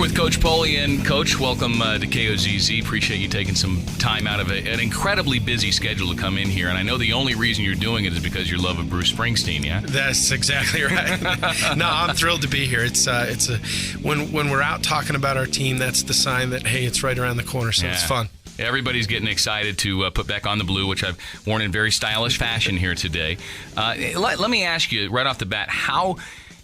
with Coach Polien. Coach, welcome to KOZZ. Appreciate you taking some time out of an incredibly busy schedule to come in here. And I know the only reason you're doing it is because your love of Bruce Springsteen, yeah? That's exactly right. No, I'm thrilled to be here. When we're out talking about our team, that's the sign that, hey, it's right around the corner, so It's fun. Everybody's getting excited to put back on the blue, which I've worn in very stylish fashion here today. Let me ask you right off the bat, how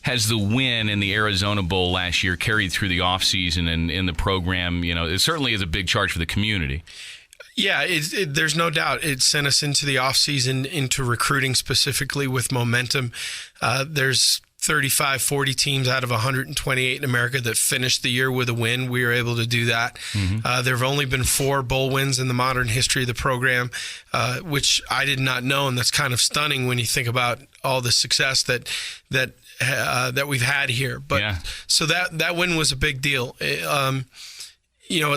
has the win in the Arizona Bowl last year carried through the offseason and in the program? You know, it certainly is a big charge for the community. Yeah, there's no doubt. It sent us into the offseason, into recruiting specifically with momentum. There's 35, 40 teams out of 128 in America that finished the year with a win. We were able to do that. Mm-hmm. There have only been 4 bowl wins in the modern history of the program, which I did not know, and that's kind of stunning when you think about all the success that we've had here. But so that win was a big deal. At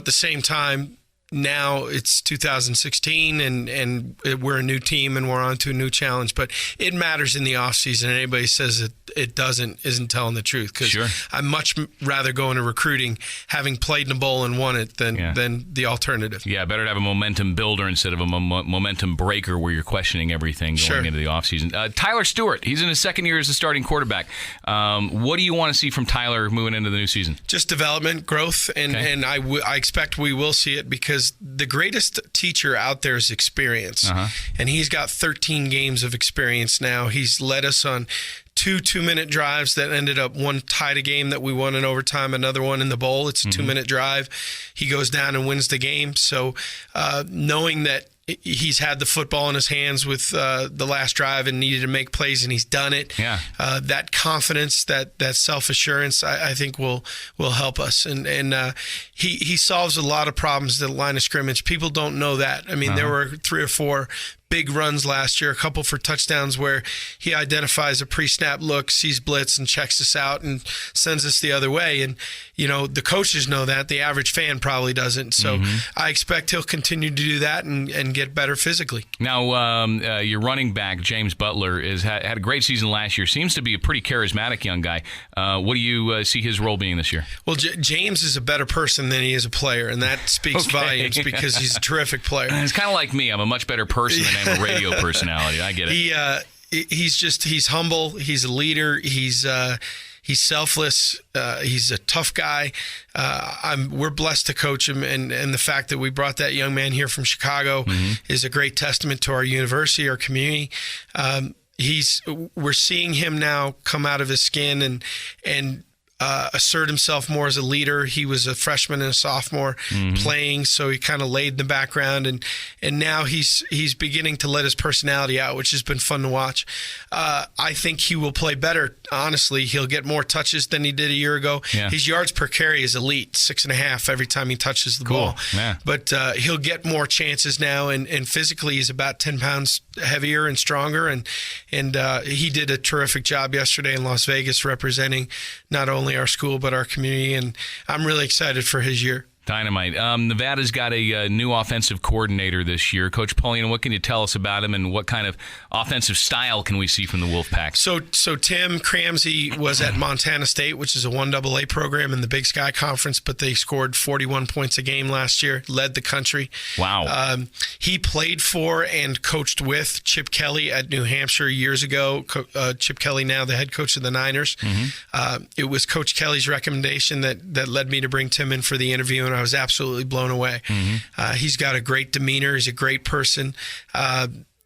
the same time, now it's 2016 and we're a new team and we're on to a new challenge, but it matters in the offseason. Anybody says it doesn't isn't telling the truth, because I'd much rather go into recruiting having played in a bowl and won it than the alternative. Yeah, better to have a momentum builder instead of a momentum breaker where you're questioning everything going into the offseason. Tyler Stewart, he's in his second year as a starting quarterback. What do you want to see from Tyler moving into the new season? Just development, growth, and I expect we will see it, because the greatest teacher out there is experience. And he's got 13 games of experience now. He's led us on 2 2-minute drives that ended up, one tied a game that we won in overtime, another one in the bowl. It's a 2-minute drive. He goes down and wins the game. So knowing that he's had the football in his hands with the last drive and needed to make plays, and he's done it. That confidence, that self-assurance, I think will help us. And he solves a lot of problems at the line of scrimmage. People don't know that. I mean, there were 3 or 4 big runs last year, a couple for touchdowns where he identifies a pre-snap look, sees blitz, and checks us out and sends us the other way. And, the coaches know that. The average fan probably doesn't. So I expect he'll continue to do that and get better physically. Now, your running back, James Butler, had a great season last year. Seems to be a pretty charismatic young guy. What do you see his role being this year? Well, James is a better person than he is a player, and that speaks volumes, because he's a terrific player. It's kind of like me. I'm a much better person than I'm a radio personality. I get it. He's humble. He's a leader. He's selfless. He's a tough guy. We're blessed to coach him, and the fact that we brought that young man here from Chicago is a great testament to our university, our community. We're seeing him now come out of his skin and assert himself more as a leader. He was a freshman and a sophomore playing, so he kind of laid in the background, and now he's beginning to let his personality out, which has been fun to watch. I think he will play better. Honestly, he'll get more touches than he did a year ago. His yards per carry is elite, 6.5 every time he touches the ball. But he'll get more chances now, and physically he's about 10 pounds heavier and stronger, and he did a terrific job yesterday in Las Vegas representing not only our school but our community, and I'm really excited for his year. Dynamite. Nevada's got a new offensive coordinator this year. Coach Polien, what can you tell us about him, and what kind of offensive style can we see from the Wolfpack? So Tim Cramsey was at Montana State, which is a 1AA program in the Big Sky Conference, but they scored 41 points a game last year, led the country. Wow. He played for and coached with Chip Kelly at New Hampshire years ago. Chip Kelly, now the head coach of the Niners. It was Coach Kelly's recommendation that led me to bring Tim in for the interview, and I was absolutely blown away. He's got a great demeanor. He's a great person.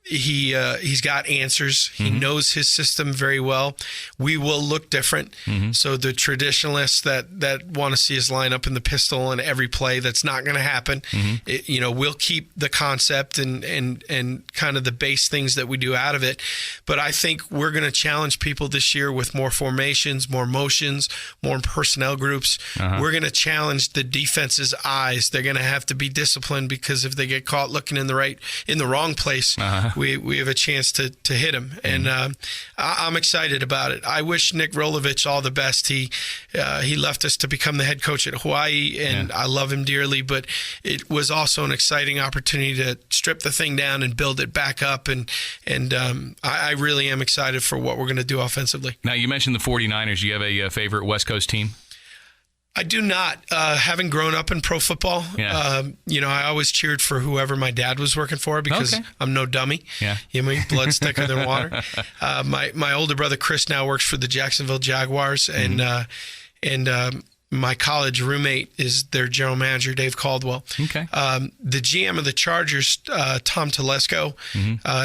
He's got answers. He knows his system very well. We will look different. So the traditionalists that want to see us line up in the pistol in every play, that's not going to happen. We'll keep the concept and kind of the base things that we do out of it. But I think we're going to challenge people this year with more formations, more motions, more personnel groups. We're going to challenge the defense's eyes. They're going to have to be disciplined, because if they get caught looking in the wrong place, we have a chance to hit him. And I'm excited about it. I wish Nick Rolovich all the best. He left us to become the head coach at Hawaii, and I love him dearly, but it was also an exciting opportunity to strip the thing down and build it back up. And I really am excited for what we're going to do offensively. Now, you mentioned the 49ers. Do you have a favorite West Coast team? I do not. Having grown up in pro football, I always cheered for whoever my dad was working for because I'm no dummy. Yeah. You know, blood's thicker than water. My older brother Chris now works for the Jacksonville Jaguars, and my college roommate is their general manager, Dave Caldwell. Okay. The GM of the Chargers, Tom Telesco,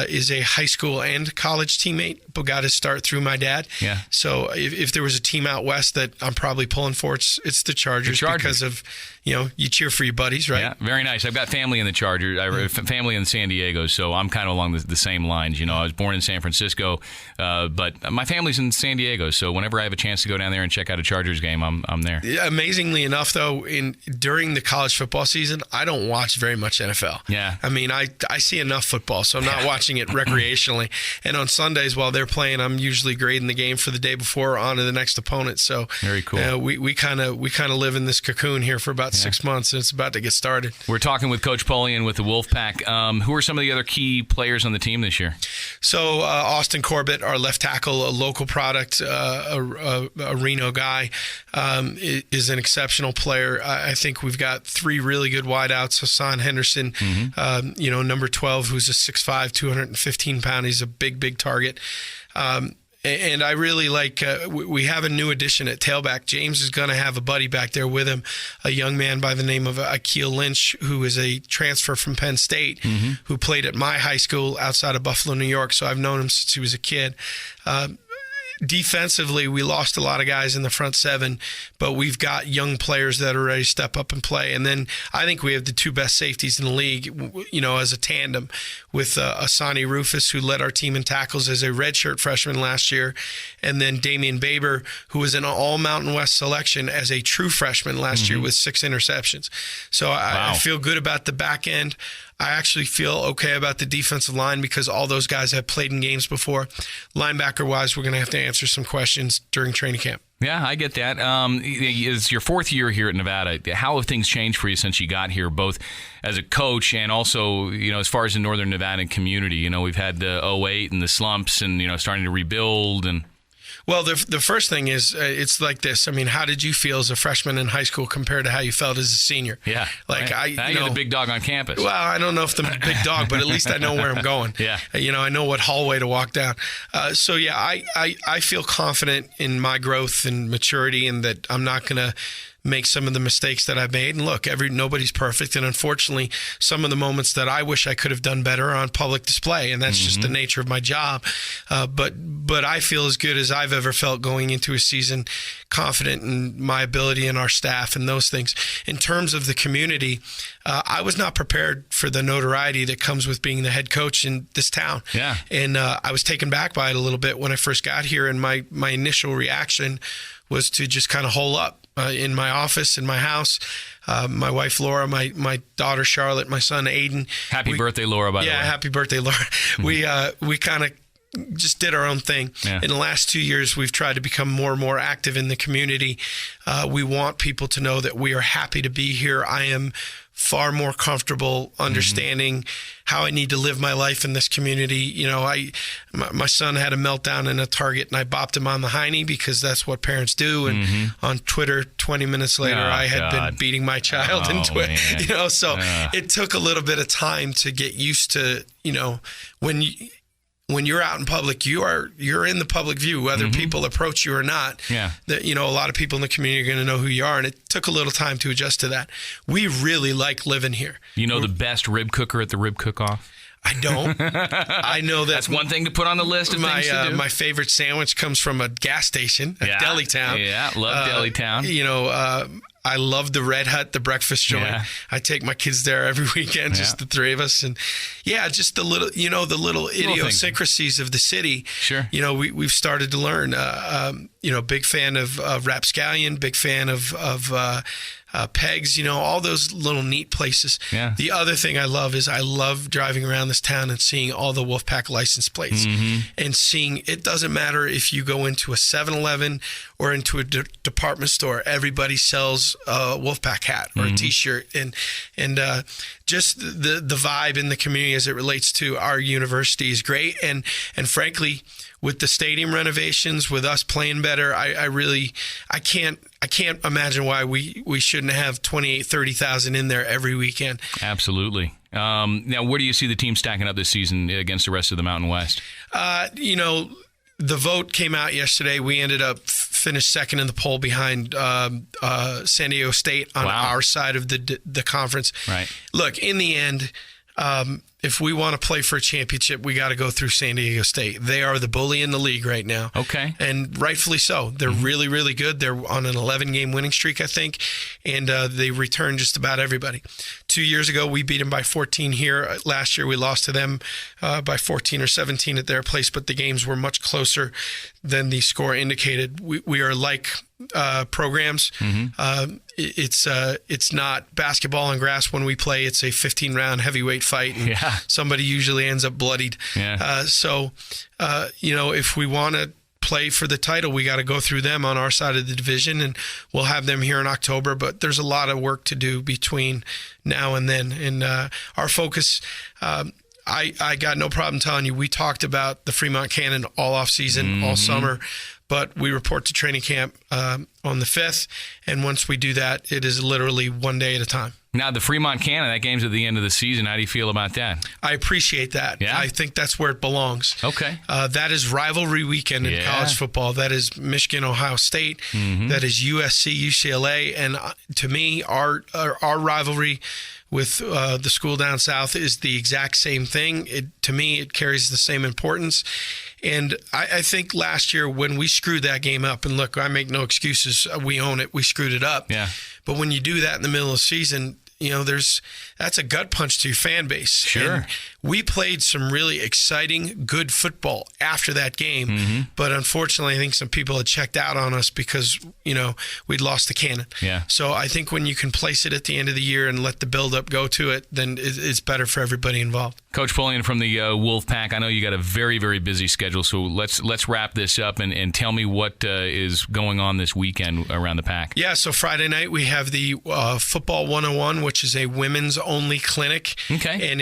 is a high school and college teammate, but got his start through my dad. Yeah. So if there was a team out west that I'm probably pulling for, it's the Chargers. Because of, you cheer for your buddies, right? Yeah, very nice. I've got family in the Chargers. I have family in San Diego, so I'm kind of along the same lines. I was born in San Francisco, but my family's in San Diego, so whenever I have a chance to go down there and check out a Chargers game, I'm there. Amazingly enough, though, during the college football season, I don't watch very much NFL. Yeah. I mean, I see enough football, so I'm not watching it recreationally. And on Sundays while they're playing, I'm usually grading the game for the day before on to the next opponent. So very cool. We kind of live in this cocoon here for about 6 months, and it's about to get started. We're talking with Coach Polien with the Wolfpack. Who are some of the other key players on the team this year? So Austin Corbett, our left tackle, a local product, a Reno guy, is an exceptional player. I think we've got 3 really good wideouts. Hassan Henderson, number 12, who's a 6'5", 215-pound. He's a big target. And I really like, we have a new addition at tailback. James is going to have a buddy back there with him, a young man by the name of Akeel Lynch, who is a transfer from Penn State, who played at my high school outside of Buffalo, New York. So I've known him since he was a kid. Defensively, we lost a lot of guys in the front 7, but we've got young players that are ready to step up and play. And then I think we have the 2 best safeties in the league, as a tandem with Asani Rufus, who led our team in tackles as a redshirt freshman last year, and then Damian Baber, who was an all Mountain West selection as a true freshman last year with 6 interceptions. So I feel good about the back end. I actually feel okay about the defensive line because all those guys have played in games before. Linebacker-wise, we're going to have to answer some questions during training camp. Yeah, I get that. It's your 4th year here at Nevada. How have things changed for you since you got here, both as a coach and also, as far as the Northern Nevada community? We've had the 2008 and the slumps and, starting to rebuild and... Well, the first thing is it's like this. I mean, how did you feel as a freshman in high school compared to how you felt as a senior? Yeah. Like now you're the big dog on campus. Well, I don't know if I'm the big dog, but at least I know where I'm going. Yeah. I know what hallway to walk down. I feel confident in my growth and maturity and that I'm not going to make some of the mistakes that I've made. And look, nobody's perfect. And unfortunately, some of the moments that I wish I could have done better are on public display. And that's just the nature of my job. But I feel as good as I've ever felt going into a season, confident in my ability and our staff and those things. In terms of the community, I was not prepared for the notoriety that comes with being the head coach in this town. Yeah. And I was taken back by it a little bit when I first got here. And my initial reaction was to just kind of hole up in my office, in my house. My wife, Laura, my daughter, Charlotte, my son, Aiden. Happy birthday, Laura, by the way. Yeah, happy birthday, Laura. We kind of just did our own thing. Yeah. In the last 2 years, we've tried to become more and more active in the community. We want people to know that we are happy to be here. I am far more comfortable understanding how I need to live my life in this community. My son had a meltdown in a Target, and I bopped him on the hiney because that's what parents do. And on Twitter, 20 minutes later, I had been beating my child in Twitter. It took a little bit of time to get used to, when you're out in public, you're in the public view, whether people approach you or not. Yeah. A lot of people in the community are going to know who you are, and it took a little time to adjust to that. We really like living here. The best rib cooker at the Rib Cook-Off? I don't. I know that's one thing to put on the list of things to do. My favorite sandwich comes from a gas station at Deli-Town. Yeah, love Deli-Town. I love the Red Hut, the breakfast joint. Yeah. I take my kids there every weekend, just the 3 of us. And just the little idiosyncrasies of the city. Sure. We've started to learn. Big fan of Rapscallion, big fan of Pegs, all those little neat places. Yeah. The other thing I love is I love driving around this town and seeing all the Wolfpack license plates and seeing, it doesn't matter if you go into a 7-Eleven or into a department store, everybody sells a Wolfpack hat or a t-shirt. And just the vibe in the community as it relates to our university is great. And frankly, with the stadium renovations, with us playing better, I can't imagine why we shouldn't have 30,000 in there every weekend. Absolutely. Now, where do you see the team stacking up this season against the rest of the Mountain West? The vote came out yesterday. We ended up finished second in the poll behind San Diego State on our side of the conference. Right. Look, in the end, if we want to play for a championship, we got to go through San Diego State. They are the bully in the league right now. Okay. And rightfully so. They're really, really good. They're on an 11-game winning streak, I think, and they return just about everybody. 2 years ago, we beat them by 14 here. Last year, we lost to them by 14 or 17 at their place, but the games were much closer than the score indicated. We are like programs. It's not basketball and grass when we play. It's a 15-round heavyweight fight, and somebody usually ends up bloodied. If we want to play for the title, we got to go through them on our side of the division, and we'll have them here in October. But there's a lot of work to do between now and then. And our focus, I got no problem telling you, we talked about the Fremont Cannon all off season, all summer. But we report to training camp on the 5th, and once we do that, it is literally one day at a time. Now, the Fremont Cannon, that game's at the end of the season. How do you feel about that? I appreciate that. Yeah? I think that's where it belongs. Okay. That is rivalry weekend in college football. That is Michigan, Ohio State. That is USC, UCLA. And to me, our rivalry with the school down south is the exact same thing. To me, it carries the same importance. And I think last year when we screwed that game up, and look, I make no excuses. We own it. We screwed it up. Yeah. But when you do that in the middle of the season, that's a gut punch to your fan base. Sure. And we played some really exciting, good football after that game. But unfortunately, I think some people had checked out on us because, we'd lost the cannon. Yeah. So I think when you can place it at the end of the year and let the buildup go to it, then it's better for everybody involved. Coach Polien from the Wolfpack, I know you got a very, very busy schedule, so let's wrap this up and tell me what is going on this weekend around the Pack. Yeah, so Friday night we have the Football 101, which is a women's only clinic. Okay. And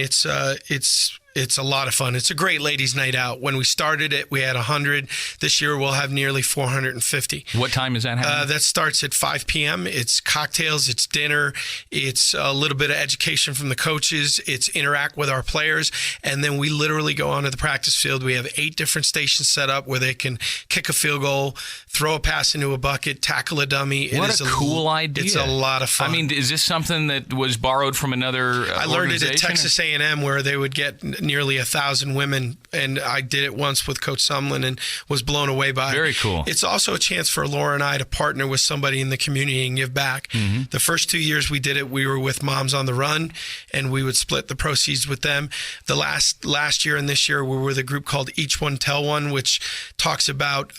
it's a lot of fun. It's a great ladies' night out. When we started it, we had 100. This year, we'll have nearly 450. What time is that happening? That starts at 5 p.m. It's cocktails, it's dinner, it's a little bit of education from the coaches, it's interact with our players, and then we literally go onto the practice field. We have 8 different stations set up where they can kick a field goal, throw a pass into a bucket, tackle a dummy. What a cool idea. It's a lot of fun. I mean, is this something that was borrowed from another I learned it at Texas A&M where they would get nearly 1,000 women, and I did it once with Coach Sumlin and was blown away by it. Very cool. It's also a chance for Laura and I to partner with somebody in the community and give back. The first 2 years we did it, we were with Moms on the Run, and we would split the proceeds with them. The last year and this year, we were with a group called Each One Tell One, which talks about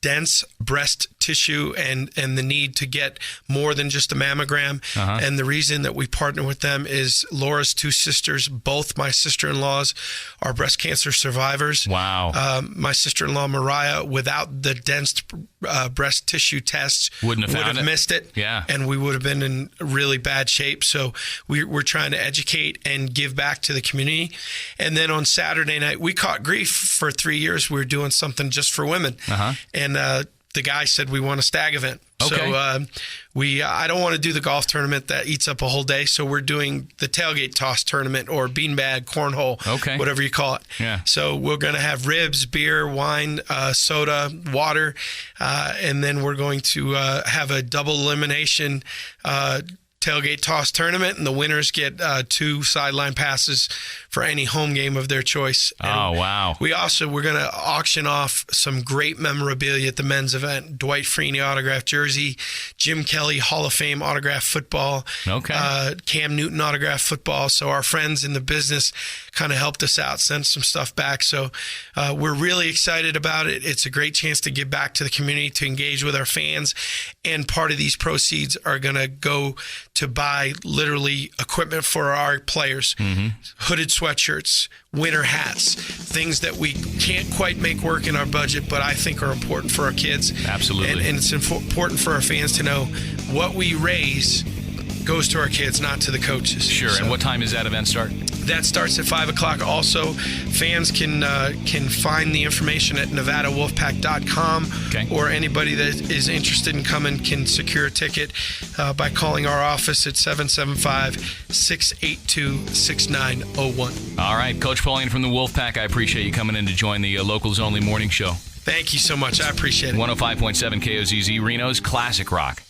dense breast tissue and the need to get more than just a mammogram. And the reason that we partner with them is Laura's 2 sisters, both my sister-in-laws, are breast cancer survivors. Wow. My sister-in-law, Mariah, without the dense breast tissue tests, would have missed it. Yeah. And we would have been in really bad shape. So we're trying to educate and give back to the community. And then on Saturday night, we caught grief for 3 years. We were doing something just for women. And the guy said we want a stag event. Okay. So I don't want to do the golf tournament that eats up a whole day. So we're doing the tailgate toss tournament or beanbag, cornhole, whatever you call it. Yeah. So we're going to have ribs, beer, wine, soda, water, and then we're going to have a double elimination tailgate toss tournament, and the winners get 2 sideline passes for any home game of their choice. And wow. we're going to auction off some great memorabilia at the men's event. Dwight Freeney autographed jersey, Jim Kelly Hall of Fame autographed football, Cam Newton autographed football. So our friends in the business kind of helped us out, sent some stuff back. So we're really excited about it. It's a great chance to give back to the community, to engage with our fans, and part of these proceeds are going to go to buy literally equipment for our players, hooded sweatshirts, winter hats, things that we can't quite make work in our budget, but I think are important for our kids. Absolutely. And it's important for our fans to know what we raise goes to our kids, not to the coaches. Sure. So And what time does that event start? that starts at 5 o'clock. Also, fans can find the information at NevadaWolfpack.com, Okay. or anybody that is interested in coming can secure a ticket by calling our office at 775-682-6901. All right. Coach Polien from the Wolfpack, I appreciate you coming in to join the Locals Only Morning Show. Thank you so much. I appreciate it. 105.7 KOZZ, Reno's Classic Rock.